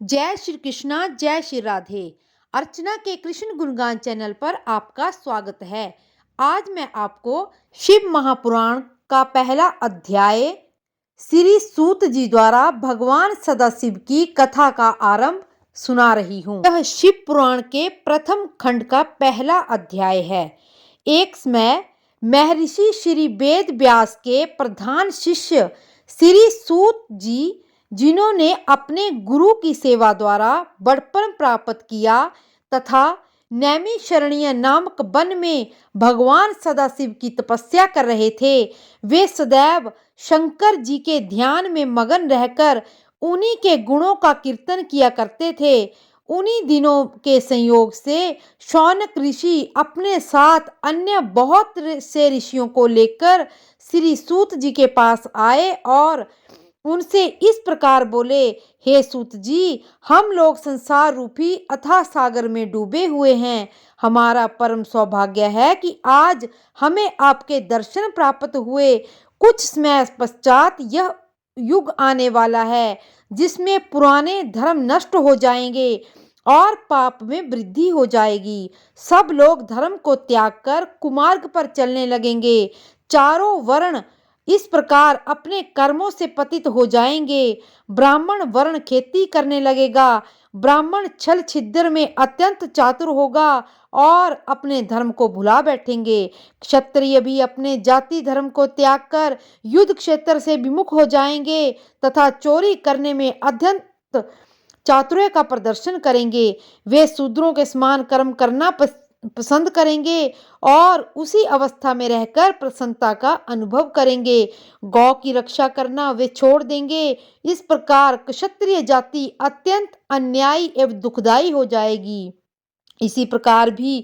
जय श्री कृष्णा, जय श्री राधे। अर्चना के कृष्ण गुणगान चैनल पर आपका स्वागत है। आज मैं आपको शिव महापुराण का पहला अध्याय श्री सूत जी द्वारा भगवान सदाशिव की कथा का आरंभ सुना रही हूँ। यह शिव पुराण के प्रथम खंड का पहला अध्याय है। एक समय महर्षि श्री वेद व्यास के प्रधान शिष्य श्री सूत जी, जिन्होंने अपने गुरु की सेवा द्वारा बड़पन प्राप्त किया तथा नैमिषारण्य नामक वन में भगवान सदाशिव की तपस्या कर रहे थे, वे सदैव शंकर जी के ध्यान में मगन रहकर उन्हीं के गुणों का कीर्तन किया करते थे। उन्हीं दिनों के संयोग से शौनक ऋषि अपने साथ अन्य बहुत से ऋषियों को लेकर श्री सूत जी के पास आए और उनसे इस प्रकार बोले, हे सूत जी, हम लोग संसार रूपी अथाह सागर में डूबे हुए हैं। हमारा परम सौभाग्य है कि आज हमें आपके दर्शन प्राप्त हुए। कुछ समय पश्चात यह युग आने वाला है जिसमें पुराने धर्म नष्ट हो जाएंगे और पाप में वृद्धि हो जाएगी। सब लोग धर्म को त्याग कर कुमार्ग पर चलने लगेंगे। चारों वर्ण इस प्रकार अपने कर्मों से पतित हो जाएंगे। ब्राह्मण वर्ण खेती करने लगेगा। ब्राह्मण छल छिद्र में अत्यंत चातुर होगा और अपने धर्म को भुला बैठेंगे। क्षत्रिय भी अपने जाति धर्म को त्याग कर युद्ध क्षेत्र से विमुख हो जाएंगे तथा चोरी करने में अत्यंत चातुर्य का प्रदर्शन करेंगे। वे शूद्रों के समान कर्म करना पसंद करेंगे और उसी अवस्था में रहकर प्रसन्नता का अनुभव करेंगे। गौ की रक्षा करना वे छोड़ देंगे। इस प्रकार क्षत्रिय जाति अत्यंत अन्यायी एवं दुखदायी हो जाएगी। इसी प्रकार भी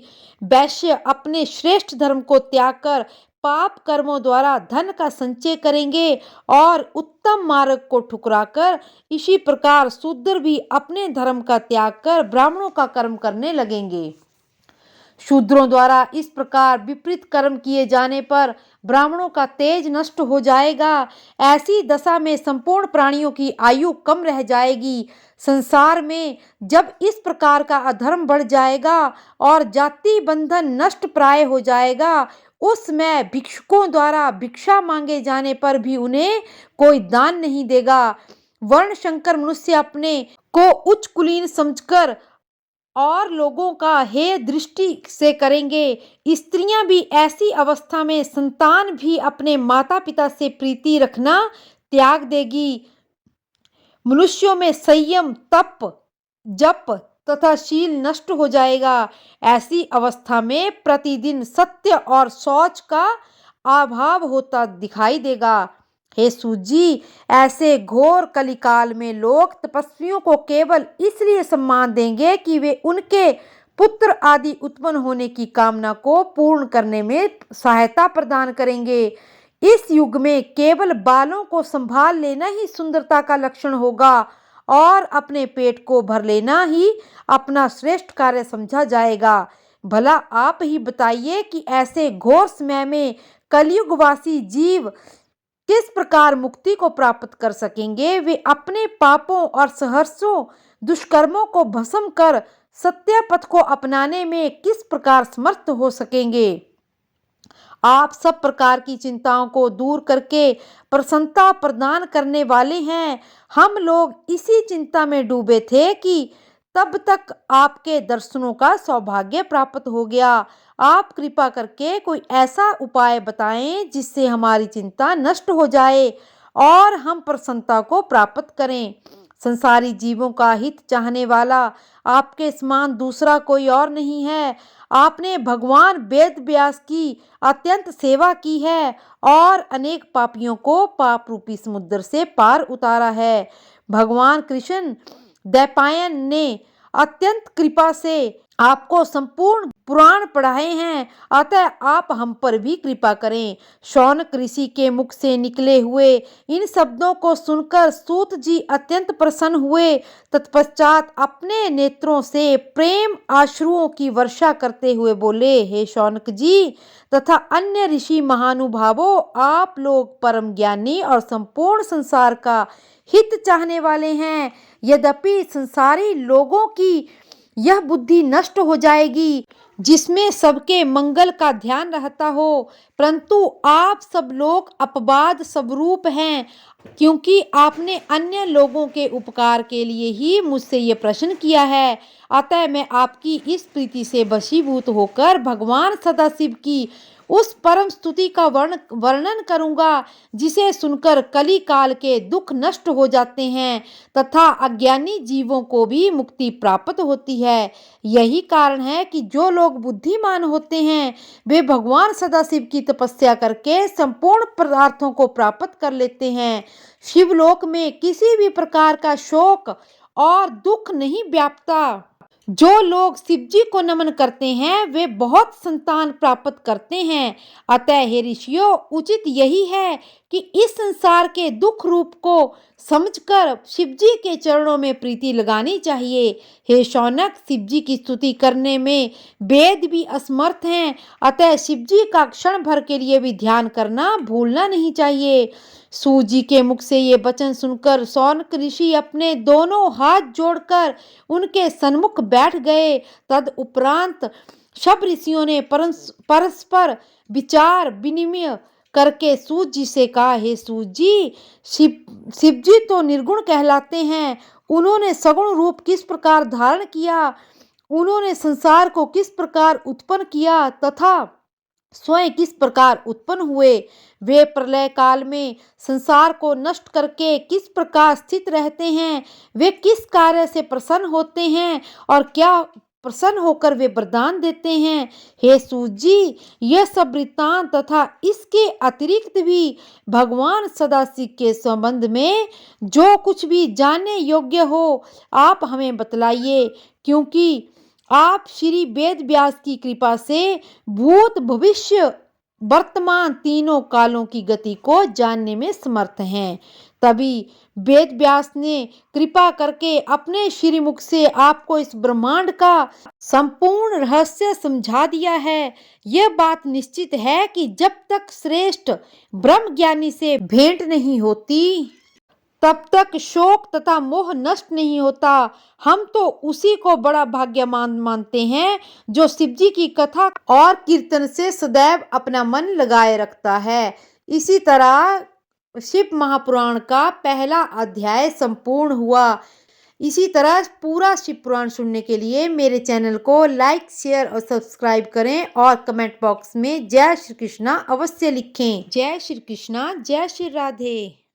वैश्य अपने श्रेष्ठ धर्म को त्याग कर पाप कर्मों द्वारा धन का संचय करेंगे और उत्तम मार्ग को ठुकराकर इसी प्रकार शूद्र भी अपने धर्म का त्याग कर ब्राह्मणों का कर्म करने लगेंगे। शूद्रों द्वारा इस प्रकार विपरीत कर्म किए जाने पर ब्राह्मणों का तेज नष्ट हो जाएगा। ऐसी दशा में संपूर्ण प्राणियों की आयु कम रह जाएगी। संसार में जब इस प्रकार का अधर्म बढ़ जाएगा और जाति बंधन नष्ट प्राय हो जाएगा, उस समय भिक्षुकों द्वारा भिक्षा मांगे जाने पर भी उन्हें कोई दान नहीं देगा। वर्ण शंकर मनुष्य अपने को उच्च कुलीन समझकर और लोगों का हेय दृष्टि से करेंगे। स्त्रियां भी ऐसी अवस्था में संतान भी अपने माता पिता से प्रीति रखना त्याग देगी। मनुष्यों में संयम, तप, जप तथा शील नष्ट हो जाएगा। ऐसी अवस्था में प्रतिदिन सत्य और शौच का अभाव होता दिखाई देगा। हे सूत जी, ऐसे घोर कलिकाल में लोग तपस्वियों को केवल इसलिए सम्मान देंगे कि वे उनके पुत्र आदि उत्पन्न होने की कामना को पूर्ण करने में सहायता प्रदान करेंगे। इस युग में केवल बालों को संभाल लेना ही सुंदरता का लक्षण होगा और अपने पेट को भर लेना ही अपना श्रेष्ठ कार्य समझा जाएगा। भला आप ही बताइए कि ऐसे घोर समय में कलयुगवासी जीव किस प्रकार मुक्ति को प्राप्त कर सकेंगे। वे अपने पापों और सहर्षों दुष्कर्मों को भस्म कर सत्य पथ को अपनाने में किस प्रकार समर्थ हो सकेंगे। आप सब प्रकार की चिंताओं को दूर करके प्रसन्नता प्रदान करने वाले हैं। हम लोग इसी चिंता में डूबे थे कि तब तक आपके दर्शनों का सौभाग्य प्राप्त हो गया। आप कृपा करके कोई ऐसा उपाय बताएं जिससे हमारी चिंता नष्ट हो जाए और हम प्रसन्नता को प्राप्त करें। संसारी जीवों का हित चाहने वाला आपके समान दूसरा कोई और नहीं है। आपने भगवान वेद व्यास की अत्यंत सेवा की है और अनेक पापियों को पाप रूपी समुद्र से पार उतारा है। भगवान कृष्ण द्वैपायन ने अत्यंत कृपा से आपको संपूर्ण पुराण पढ़ाए हैं, अतः आप हम पर भी कृपा करें। शौनक ऋषि के मुख से निकले हुए इन शब्दों को सुनकर सूत जी अत्यंत प्रसन्न हुए। तत्पश्चात अपने नेत्रों से प्रेम आश्रुओं की वर्षा करते हुए बोले, हे शौनक जी तथा अन्य ऋषि महानुभावों, आप लोग परम ज्ञानी और संपूर्ण संसार का हित चाहने वाले हैं। यद्यपि संसारी लोगों की यह बुद्धि नष्ट हो जाएगी जिसमें सबके मंगल का ध्यान रहता हो, परंतु आप सब लोग अपवाद स्वरूप हैं, क्योंकि आपने अन्य लोगों के उपकार के लिए ही मुझसे ये प्रश्न किया है। अतः मैं आपकी इस प्रीति से वशीभूत होकर भगवान सदाशिव की उस परम स्तुति का वर्णन करूंगा जिसे सुनकर कली काल के दुख नष्ट हो जाते हैं तथा अज्ञानी जीवों को भी मुक्ति प्राप्त होती है। यही कारण है कि जो लोग बुद्धिमान होते हैं वे भगवान सदाशिव की तपस्या करके संपूर्ण पदार्थों को प्राप्त कर लेते हैं। शिवलोक में किसी भी प्रकार का शोक और दुख नहीं व्यापता। जो लोग शिव जी को नमन करते हैं वे बहुत संतान प्राप्त करते हैं। अतः हे ऋषियों, उचित यही है कि इस संसार के दुख रूप को समझकर शिव जी के चरणों में प्रीति लगानी चाहिए। हे शौनक, शिव जी की स्तुति करने में वेद भी असमर्थ हैं, अतः शिव जी का क्षण भर के लिए भी ध्यान करना भूलना नहीं चाहिए। सूत जी के मुख से ये वचन सुनकर शौनक ऋषि अपने दोनों हाथ जोड़कर उनके सन्मुख बैठ गए। तद उपरांत सब ऋषियों ने परस्पर विचार विनिमय करके सूत जी से कहा, हे सूत जी, शिव जी तो निर्गुण कहलाते हैं। उन्होंने सगुण रूप किस प्रकार धारण किया, उन्होंने संसार को किस प्रकार उत्पन्न किया तथा स्वयं किस प्रकार उत्पन्न हुए, वे प्रलय काल में संसार को नष्ट करके किस प्रकार स्थित रहते हैं, वे किस कार्य से प्रसन्न होते हैं और क्या प्रसन्न होकर वे वरदान देते हैं। हे सूत जी, यह सब वृत्तांत तथा इसके अतिरिक्त भी भगवान सदाशिव के संबंध में जो कुछ भी जानने योग्य हो आप हमें बतलाइए, क्योंकि आप श्री वेद व्यास की कृपा से भूत भविष्य वर्तमान तीनों कालों की गति को जानने में समर्थ हैं। तभी वेद व्यास ने कृपा करके अपने श्रीमुख से आपको इस ब्रह्मांड का संपूर्ण रहस्य समझा दिया है। यह बात निश्चित है कि जब तक श्रेष्ठ ब्रह्म ज्ञानी से भेंट नहीं होती तब तक शोक तथा मोह नष्ट नहीं होता। हम तो उसी को बड़ा भाग्यवान मानते हैं जो शिव जी की कथा और कीर्तन से सदैव अपना मन लगाए रखता है। इसी तरह शिव महापुराण का पहला अध्याय संपूर्ण हुआ। इसी तरह पूरा शिव पुराण सुनने के लिए मेरे चैनल को लाइक, शेयर और सब्सक्राइब करें और कमेंट बॉक्स में जय श्री कृष्णा अवश्य लिखें। जय श्री कृष्णा, जय श्री राधे।